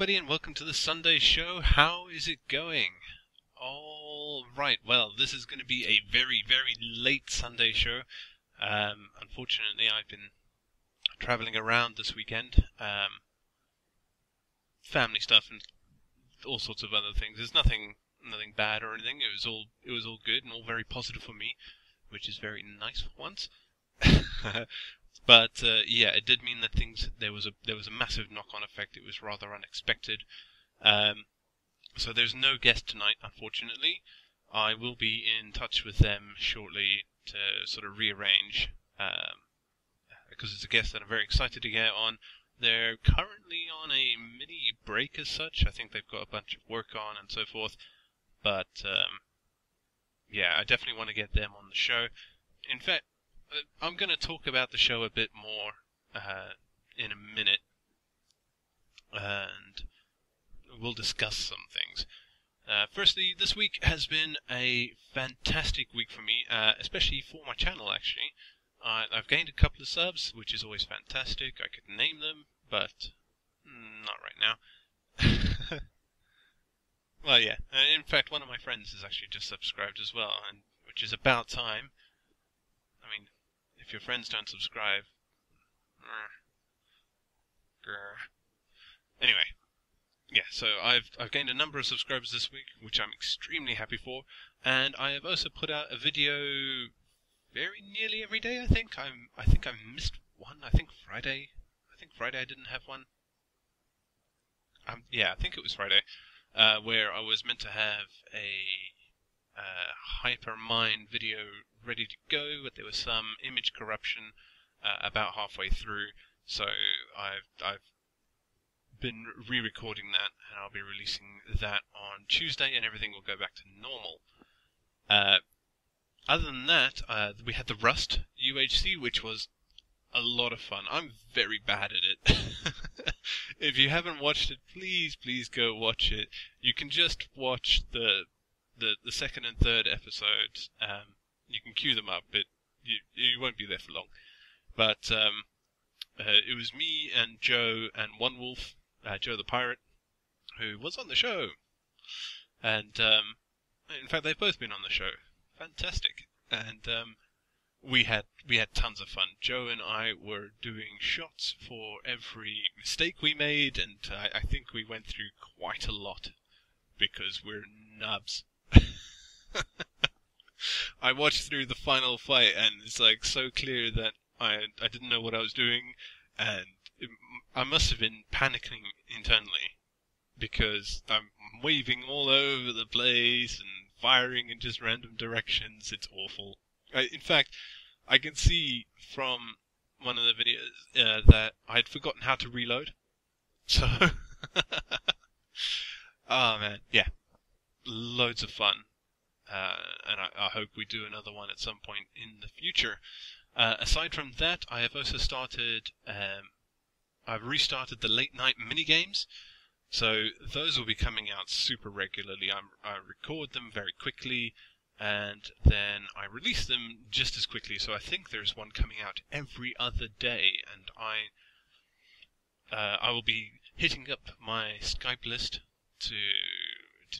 everybody, and welcome to the Sunday show. How is it going? All right, well, this is going to be a very, very late Sunday show. Unfortunately, I've been traveling around this weekend. Family stuff and all sorts of other things. There's nothing bad or anything. It was all good and all very positive for me, which is very nice for once. But yeah, it did mean that there was a massive knock-on effect. It was rather unexpected. So there's no guest tonight, unfortunately. I will be in touch with them shortly to sort of rearrange, because it's a guest that I'm very excited to get on. They're currently on a mini break as such. I think they've got a bunch of work on and so forth. But yeah, I definitely want to get them on the show. In fact, I'm going to talk about the show a bit more in a minute, and we'll discuss some things. Firstly, this week has been a fantastic week for me, especially for my channel, actually. I've gained a couple of subs, which is always fantastic. I could name them, but not right now. Well, yeah. In fact, one of my friends has actually just subscribed as well, and which is about time. I mean, if your friends don't subscribe... Anyway, yeah, so I've gained a number of subscribers this week, which I'm extremely happy for, and I have also put out a video very nearly every day, I think. I think I missed one. I think Friday I didn't have one. Yeah, I think it was Friday, where I was meant to have a Hypermind video ready to go, but there was some image corruption about halfway through, so I've been re-recording that, and I'll be releasing that on Tuesday, and everything will go back to normal. Other than that, we had the Rust UHC, which was a lot of fun. I'm very bad at it. If you haven't watched it, please go watch it. You can just watch the second and third episodes. You can queue them up, but you won't be there for long. But it was me and Joe and One Wolf, Joe the Pirate, who was on the show. And in fact, they've both been on the show. Fantastic. And we had tons of fun. Joe and I were doing shots for every mistake we made, and I think we went through quite a lot because we're nubs. I watched through the final fight, and it's like so clear that I didn't know what I was doing, and I must have been panicking internally because I'm waving all over the place and firing in just random directions. It's awful. In fact, I can see from one of the videos that I had forgotten how to reload. So, oh man, yeah, loads of fun. And I hope we do another one at some point in the future. Aside from that, I have also started, I've restarted the late night minigames, so those will be coming out super regularly. I record them very quickly, and then I release them just as quickly, so I think there's one coming out every other day, and I will be hitting up my Skype list to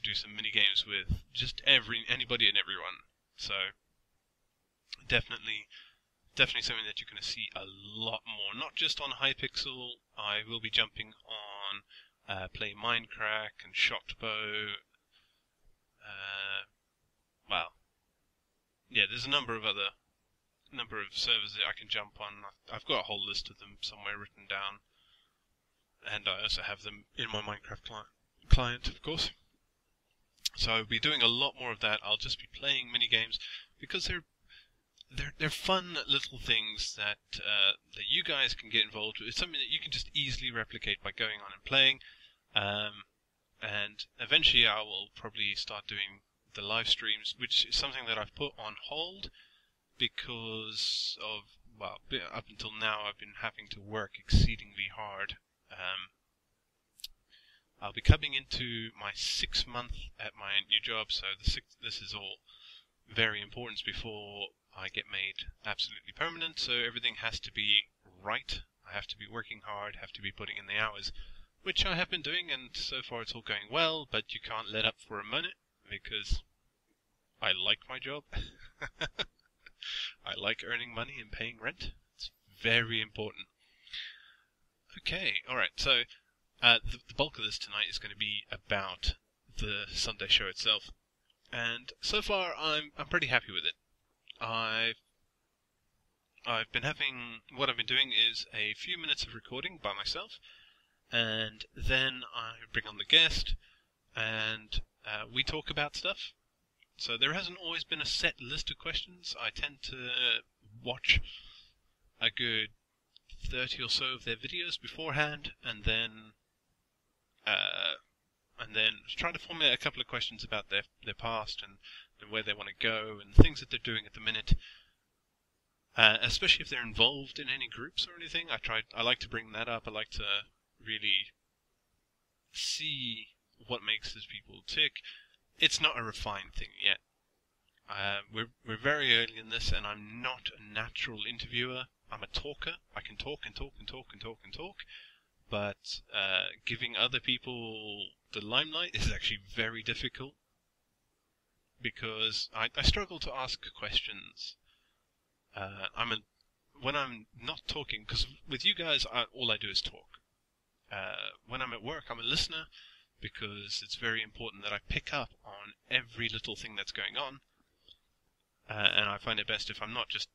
do some mini games with just anybody and everyone. So definitely something that you're going to see a lot more. Not just on Hypixel. I will be jumping on Play Minecraft and Shotbow. Well, yeah, there's a number of servers that I can jump on. I've got a whole list of them somewhere written down, and I also have them in my Minecraft client, of course. So I'll be doing a lot more of that. I'll just be playing mini games because they're fun little things that you guys can get involved with. It's something that you can just easily replicate by going on and playing. And eventually I will probably start doing the live streams, which is something that I've put on hold because of, well, up until now I've been having to work exceedingly hard. I'll be coming into my 6th month at my new job, so this is all very important before I get made absolutely permanent, so everything has to be right. I have to be working hard, have to be putting in the hours. which I have been doing, and so far it's all going well, but you can't let up for a minute, because I like my job. I like earning money and paying rent. It's very important. Okay, alright, so the bulk of this tonight is going to be about the Sunday show itself, and so far I'm pretty happy with it. I've been having, what I've been doing is a few minutes of recording by myself, and then I bring on the guest, and we talk about stuff. So there hasn't always been a set list of questions. I tend to watch a good 30 or so of their videos beforehand, and then try to formulate a couple of questions about their past and where they want to go and things that they're doing at the minute. Especially if they're involved in any groups or anything, I like to bring that up. I like to really see what makes those people tick. It's not a refined thing yet. We're very early in this, and I'm not a natural interviewer. I'm a talker. I can talk and talk and talk and talk and talk, but giving other people the limelight is actually very difficult, because I struggle to ask questions. When I'm not talking, because with you guys, all I do is talk. When I'm at work, I'm a listener, because it's very important that I pick up on every little thing that's going on. And I find it best if I'm not just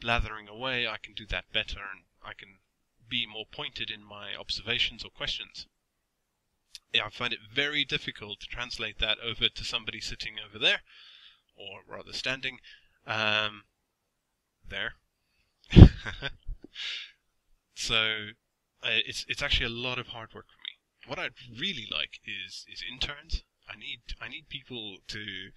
blathering away. I can do that better, and I can be more pointed in my observations or questions. Yeah, I find it very difficult to translate that over to somebody sitting over there, or rather standing there. So it's actually a lot of hard work for me. What I'd really like is interns. I need people to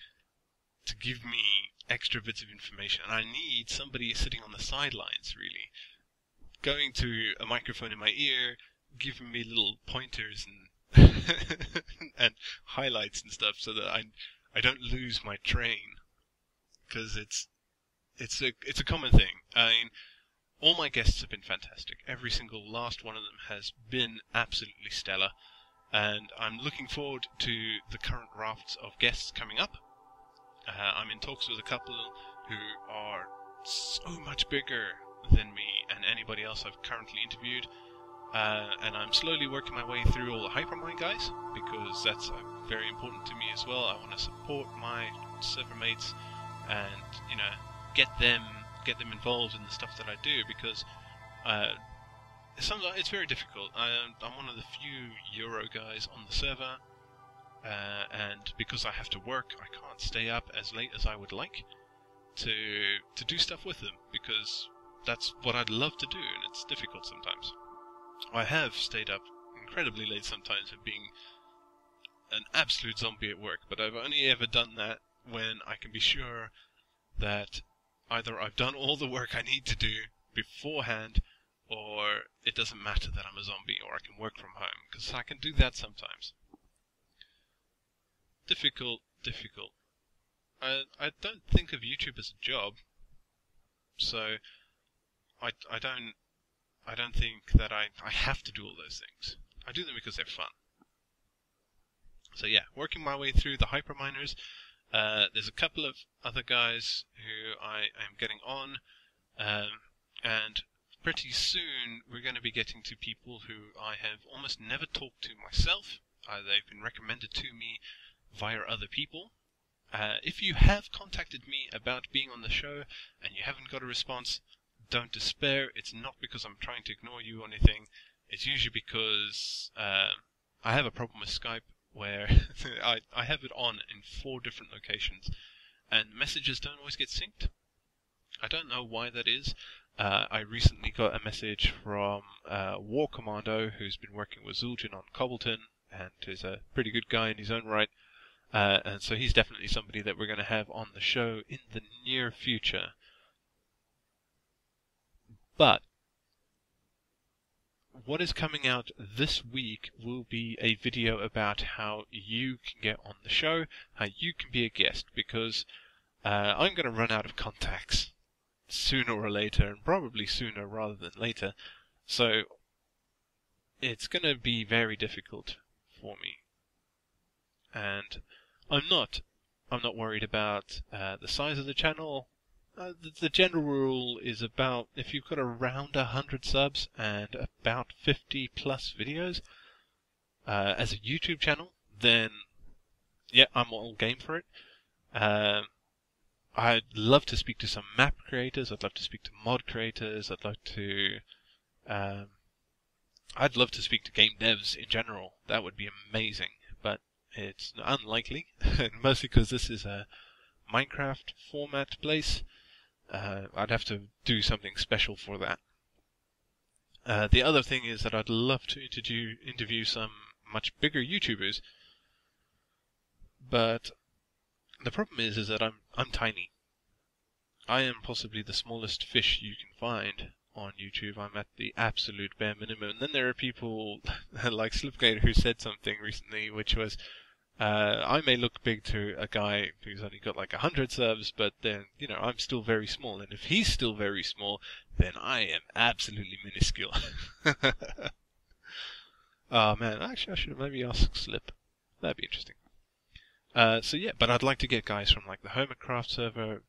give me extra bits of information, and I need somebody sitting on the sidelines, really, going to a microphone in my ear, giving me little pointers and and highlights and stuff, so that I don't lose my train, because it's a common thing. I mean, all my guests have been fantastic. Every single last one of them has been absolutely stellar, and I'm looking forward to the current rafts of guests coming up. I'm in talks with a couple who are so much bigger than me and anybody else I've currently interviewed, and I'm slowly working my way through all the Hypermind guys, because that's very important to me as well. I want to support my server mates and, you know, get them involved in the stuff that I do, because sometimes it's very difficult. I'm one of the few Euro guys on the server, and because I have to work, I can't stay up as late as I would like to do stuff with them, because that's what I'd love to do, and it's difficult sometimes. I have stayed up incredibly late sometimes and being an absolute zombie at work, but I've only ever done that when I can be sure that either I've done all the work I need to do beforehand, or it doesn't matter that I'm a zombie, or I can work from home, because I can do that sometimes. Difficult. I don't think of YouTube as a job, so I don't think that I have to do all those things. I do them because they're fun. So yeah, working my way through the Hyperminers. There's a couple of other guys who I am getting on, and pretty soon we're going to be getting to people who I have almost never talked to myself. They've been recommended to me via other people. If you have contacted me about being on the show and you haven't got a response, don't despair. It's not because I'm trying to ignore you or anything. It's usually because I have a problem with Skype, where I have it on in 4 different locations, and messages don't always get synced. I don't know why that is. I recently got a message from War Commando, who's been working with Zul'jin on Cobbleton, and is a pretty good guy in his own right. And so he's definitely somebody that we're going to have on the show in the near future. But what is coming out this week will be a video about how you can get on the show, how you can be a guest, because I'm going to run out of contacts sooner or later, and probably sooner rather than later. So it's going to be very difficult for me. And I'm not worried about the size of the channel. The general rule is about, if you've got around 100 subs and about 50 plus videos as a YouTube channel, then yeah, I'm all game for it. I'd love to speak to some map creators. I'd love to speak to mod creators. I'd love to speak to game devs in general. That would be amazing, but it's unlikely, mostly because this is a Minecraft format place. I'd have to do something special for that. The other thing is that I'd love to interview some much bigger YouTubers, but the problem is that I'm tiny. I am possibly the smallest fish you can find on YouTube. I'm at the absolute bare minimum. And then there are people like Slipgator who said something recently, which was, I may look big to a guy who's only got like 100 subs, but then, I'm still very small. And if he's still very small, then I am absolutely minuscule. Oh man, actually I should have maybe asked Slip. That'd be interesting. So yeah, but I'd like to get guys from like the Hermitcraft server,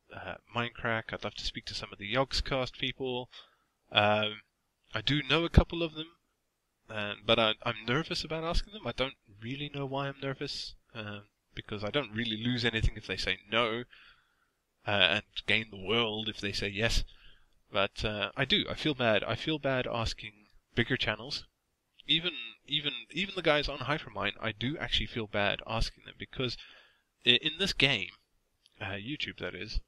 Minecraft. I'd love to speak to some of the Yogscast people. I do know a couple of them, but I'm nervous about asking them. I don't really know why I'm nervous, because I don't really lose anything if they say no, and gain the world if they say yes. But I feel bad. I feel bad asking bigger channels. Even the guys on Hypermine, I do actually feel bad asking them, because in this game, YouTube that is,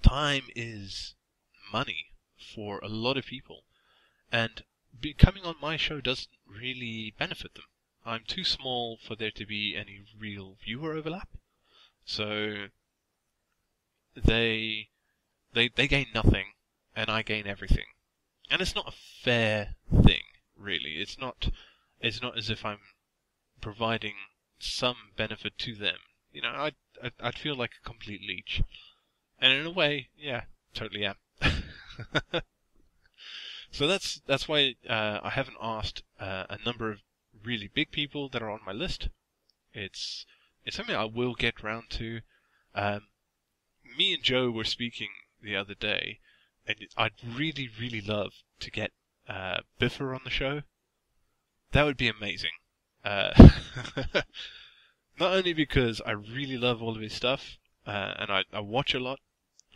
time is money for a lot of people, and coming on my show doesn't really benefit them. I'm too small for there to be any real viewer overlap, so they gain nothing, and I gain everything, and it's not a fair thing. Really, it's not as if I'm providing some benefit to them. I'd feel like a complete leech, and in a way, yeah, totally am. So that's why I haven't asked a number of really big people that are on my list. It's something I will get round to. Me and Joe were speaking the other day, and I'd really, really love to get Biffer on the show. That would be amazing. Not only because I really love all of his stuff, and I watch a lot.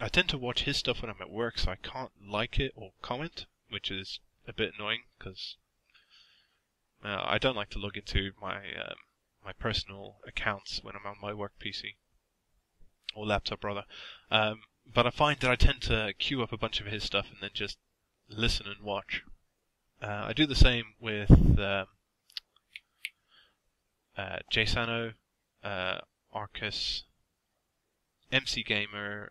I tend to watch his stuff when I'm at work, so I can't like it or comment, which is a bit annoying, because I don't like to log into my personal accounts when I'm on my work PC. Or laptop, rather. But I find that I tend to queue up a bunch of his stuff and then just listen and watch. I do the same with Jsano, Arcus, MC Gamer,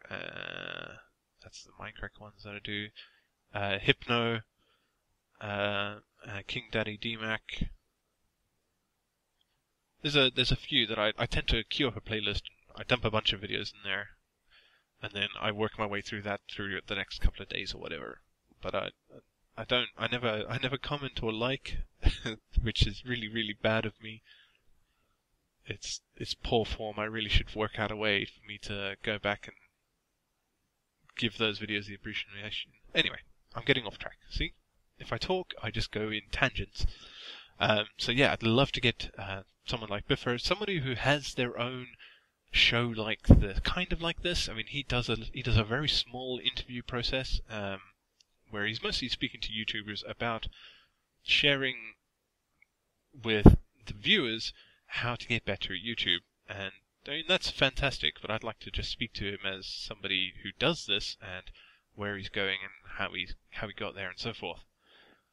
that's the Minecraft ones that I do, Hypno, King Daddy DMac. There's a few that I tend to queue up a playlist. I dump a bunch of videos in there, and then I work my way through that through the next couple of days or whatever. But I never comment or like, which is really, really bad of me. It's poor form. I really should work out a way for me to go back and give those videos the appreciation. Anyway, I'm getting off track. See? If I talk, I just go in tangents. So yeah, I'd love to get someone like Biffer, somebody who has their own show kind of like this. I mean, he does a very small interview process, where he's mostly speaking to YouTubers about sharing with the viewers how to get better at YouTube. And I mean, that's fantastic, but I'd like to just speak to him as somebody who does this and where he's going and how he got there and so forth.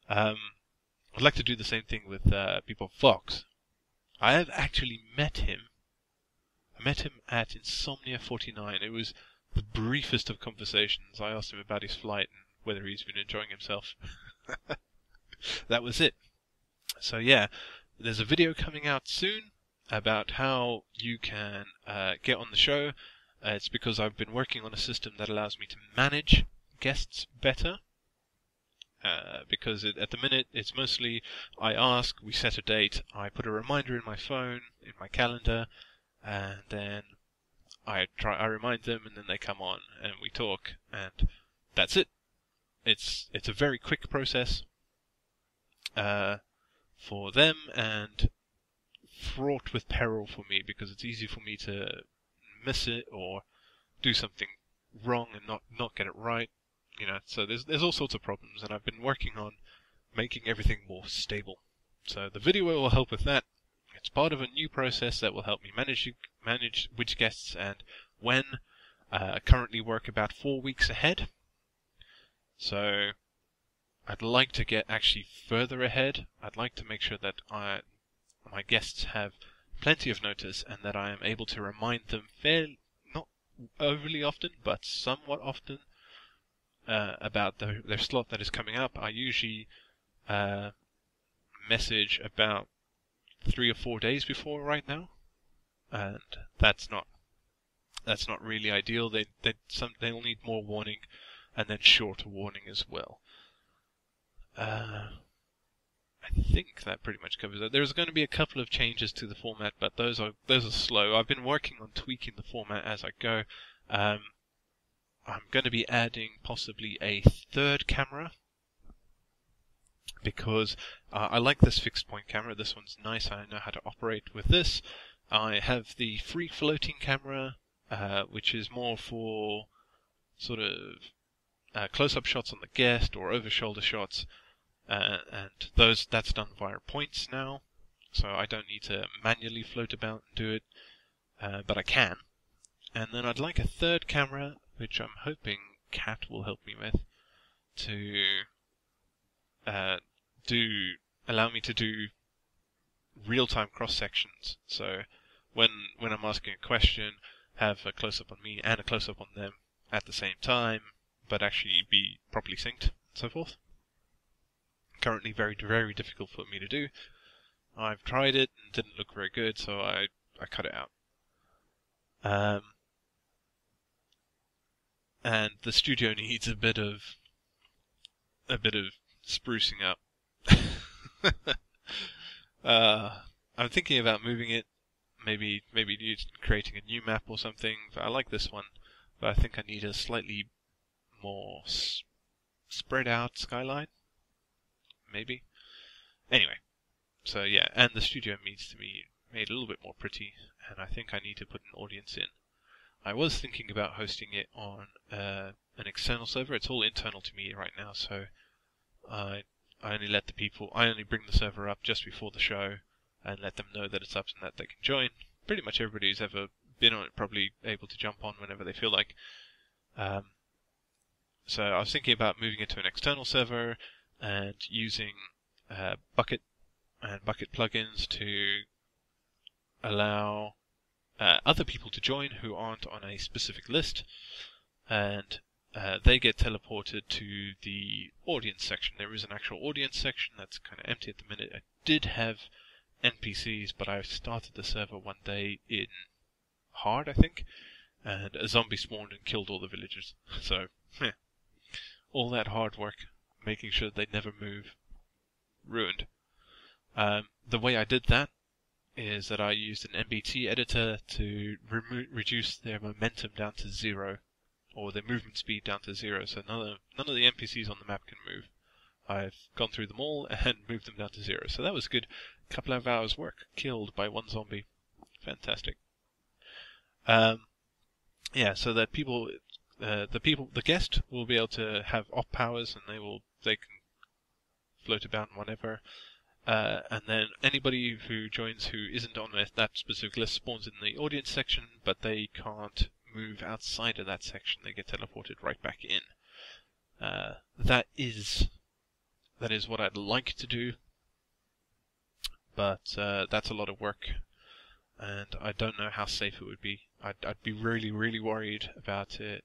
I'd like to do the same thing with People Fox. I have actually met him. I met him at Insomnia 49. It was the briefest of conversations. I asked him about his flight and whether he's been enjoying himself. That was it. So yeah, there's a video coming out soon about how you can get on the show. It's because I've been working on a system that allows me to manage guests better. because at the minute it's mostly I ask, we set a date, I put a reminder in my phone, in my calendar, and then I remind them, and then they come on and we talk, and that's it. It's a very quick process for them, and fraught with peril for me, because it's easy for me to miss it or do something wrong and not get it right. So there's all sorts of problems, and I've been working on making everything more stable. So the video will help with that. It's part of a new process that will help me manage which guests and when. I currently work about 4 weeks ahead, so I'd like to get actually further ahead. I'd like to make sure that my guests have plenty of notice, and that I am able to remind them not overly often, but somewhat often, about their slot that is coming up. I usually message about 3 or 4 days before right now, and that's not really ideal. They'll need more warning, and then shorter warning as well. I think that pretty much covers it. There's going to be a couple of changes to the format, but those are slow. I've been working on tweaking the format as I go. I'm going to be adding possibly a third camera, because I like this fixed point camera. This one's nice. I know how to operate with this. I have the free floating camera, which is more for sort of close-up shots on the guest or over-shoulder shots, and that's done via points now, so I don't need to manually float about and do it, but I can. And then I'd like a third camera, which I'm hoping Kat will help me with, to allow me to do real-time cross-sections. So when I'm asking a question, have a close-up on me and a close-up on them at the same time, but actually be properly synced and so forth. Currently very, very difficult for me to do. I've tried it and didn't look very good, so I cut it out. And the studio needs a bit of sprucing up. I'm thinking about moving it, maybe creating a new map or something. I like this one, but I think I need a slightly more spread out skyline, maybe. Anyway, so yeah, and the studio needs to be made a little bit more pretty, and I think I need to put an audience in. I was thinking about hosting it on an external server. It's all internal to me right now, so I only bring the server up just before the show and let them know that it's up and that they can join. Pretty much everybody who's ever been on it probably able to jump on whenever they feel like. So I was thinking about moving it to an external server and using Bukkit and Bukkit plugins to allow other people to join who aren't on a specific list, and they get teleported to the audience section. There is an actual audience section that's kind of empty at the minute. I did have NPCs, but I started the server one day in hard, I think, and a zombie spawned and killed all the villagers. So, all that hard work, making sure they never move, ruined. The way I did that is that I used an MBT editor to reduce their momentum down to 0, or their movement speed down to 0, so none of the NPCs on the map can move. I've gone through them all and moved them down to 0, so that was good. A couple of hours work, killed by one zombie. Fantastic. Yeah, so that the guest will be able to have op powers, and they can float about whenever. And then anybody who joins who isn't on that specific list spawns in the audience section, but they can't move outside of that section. They get teleported right back in. That is what I'd like to do, but that's a lot of work, and I don't know how safe it would be. I'd be really, really worried about it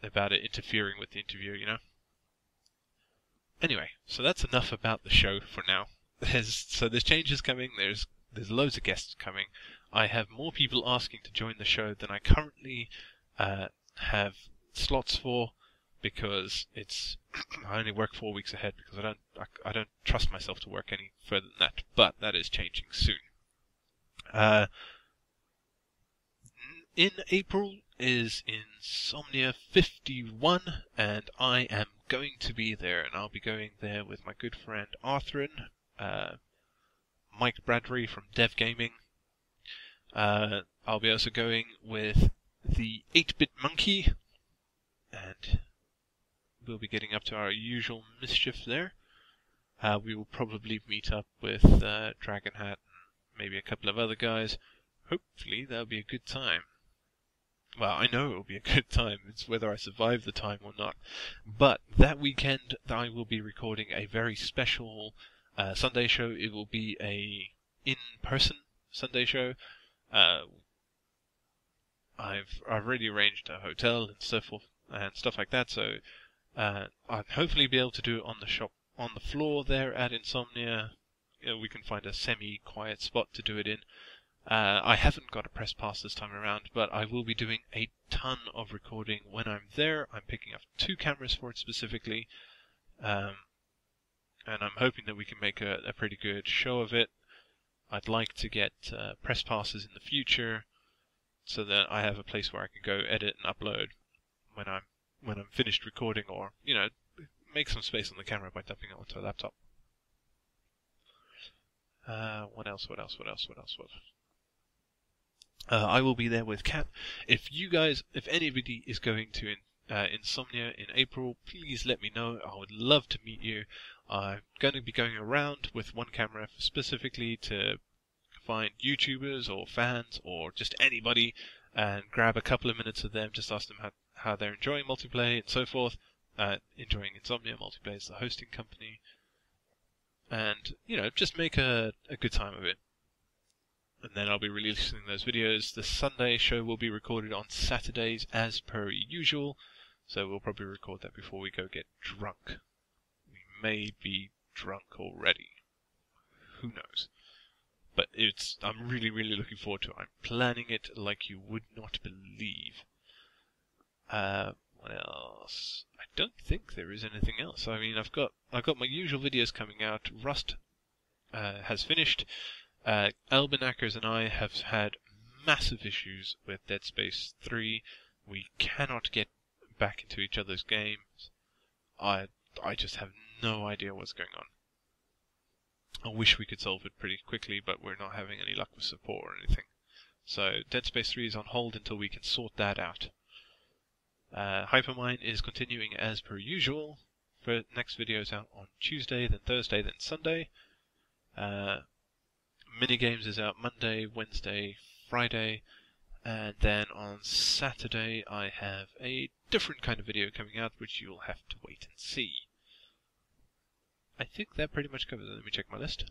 interfering with the interview, you know? Anyway, so that's enough about the show for now. There's changes coming, there's loads of guests coming. I have more people asking to join the show than I currently have slots for. because it's I only work 4 weeks ahead because I don't trust myself to work any further than that. But that is changing soon. In April is Insomnia 51, and I am going to be there, and I'll be going there with my good friend Arthurine, Mike Bradbury from Dev Gaming. I'll be also going with the 8-Bit Monkey, and we'll be getting up to our usual mischief there. We will probably meet up with Dragon Hat and maybe a couple of other guys. Hopefully that'll be a good time. Well, I know it'll be a good time. It's whether I survive the time or not. But that weekend, I will be recording a very special Sunday show. It will be a in-person Sunday show. I've already arranged a hotel and stuff like that. So I'll hopefully be able to do it on the floor there at Insomnia. We can find a semi-quiet spot to do it in. I haven't got a press pass this time around, but I will be doing a ton of recording when I'm there. I'm picking up 2 cameras for it specifically, and I'm hoping that we can make a pretty good show of it. I'd like to get press passes in the future, so that I have a place where I can go edit and upload when I'm finished recording, or make some space on the camera by dumping it onto a laptop. What else? I will be there with Kat. If anybody is going to Insomnia in April, please let me know. I would love to meet you. I'm going to be going around with one camera specifically to find YouTubers or fans or just anybody and grab a couple of minutes of them, just ask them how they're enjoying multiplayer and so forth. Enjoying Insomnia. Multiplayer is the hosting company. And, just make a good time of it. And then I'll be releasing those videos. The Sunday show will be recorded on Saturdays as per usual, so we'll probably record that before we go get drunk. We may be drunk already. Who knows? But I'm really, really looking forward to it. I'm planning it like you would not believe. What else? I don't think there is anything else. I mean, I've got my usual videos coming out. Rust has finished. Elbenackers and I have had massive issues with Dead Space 3. We cannot get back into each other's games. I just have no idea what's going on. I wish we could solve it pretty quickly, but we're not having any luck with support or anything. So Dead Space 3 is on hold until we can sort that out. Hypermine is continuing as per usual. For next videos out on Tuesday, then Thursday, then Sunday. Minigames is out Monday, Wednesday, Friday, and then on Saturday I have a different kind of video coming out, which you'll have to wait and see. I think that pretty much covers it. Let me check my list.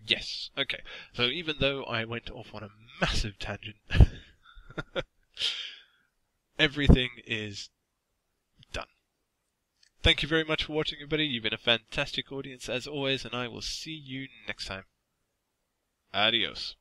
Yes, okay. So even though I went off on a massive tangent, everything is done. Thank you very much for watching, everybody. You've been a fantastic audience as always, and I will see you next time. Adios.